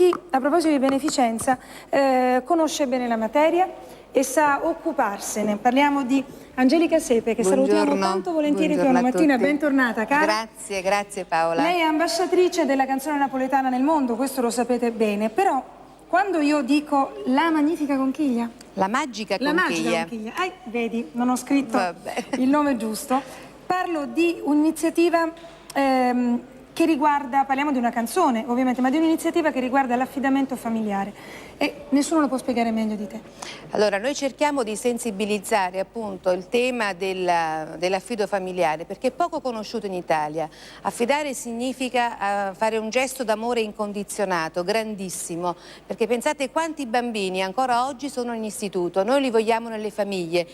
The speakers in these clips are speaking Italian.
chi, a proposito di beneficenza, conosce bene la materia e sa occuparsene. Parliamo di Angelica Sepe, che salutiamo tanto volentieri qui una mattina. Bentornata, cara. Grazie Paola. Lei è ambasciatrice della canzone napoletana nel mondo, questo lo sapete bene, però quando io dico la magnifica conchiglia, la magica conchiglia. La magica conchiglia. Vedi, non ho scritto il nome giusto. Parlo di un'iniziativa che riguarda, parliamo di una canzone ovviamente, ma di un'iniziativa che riguarda l'affidamento familiare e nessuno lo può spiegare meglio di te. Allora, noi cerchiamo di sensibilizzare appunto il tema dell'affido familiare, perché è poco conosciuto in Italia. Affidare significa fare un gesto d'amore incondizionato, grandissimo, perché pensate quanti bambini ancora oggi sono in istituto, noi li vogliamo nelle famiglie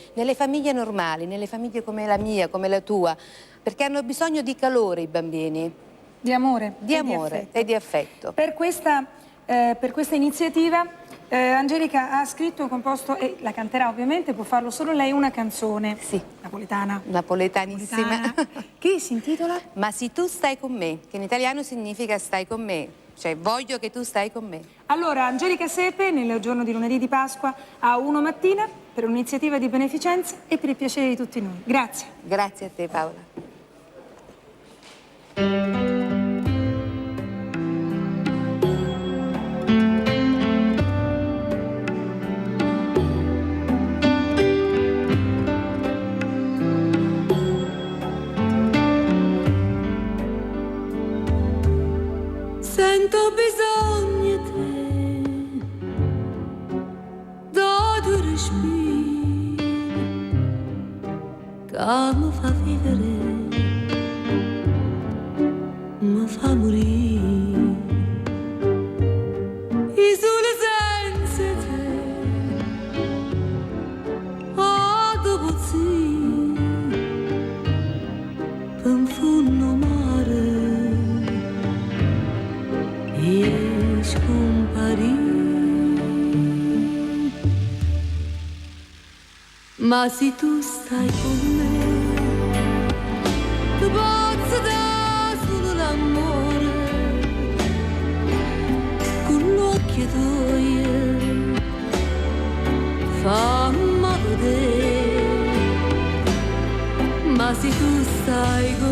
normali, nelle famiglie come la mia, come la tua, perché hanno bisogno di calore i bambini. Di amore. E di affetto. Per questa iniziativa Angelica ha scritto e composto, e la canterà ovviamente, può farlo solo lei, una canzone napoletana. Napoletanissima. Che si intitola? Ma se tu stai con me, che in italiano significa stai con me, cioè voglio che tu stai con me. Allora, Angelica Sepe, nel giorno di lunedì di Pasqua, a 1 mattina, per un'iniziativa di beneficenza e per il piacere di tutti noi. Grazie. Grazie a te Paola. Sento bisogno di te, da due respiri, che mi fa vivere, mi fa morire. E solo senza te, dopo sì, per un fondo mare, e scomparì. Ma se tu stai con me, ti posso dare solo l'amore, con l'occhio tuoi, fammi vedere. Ma se tu stai con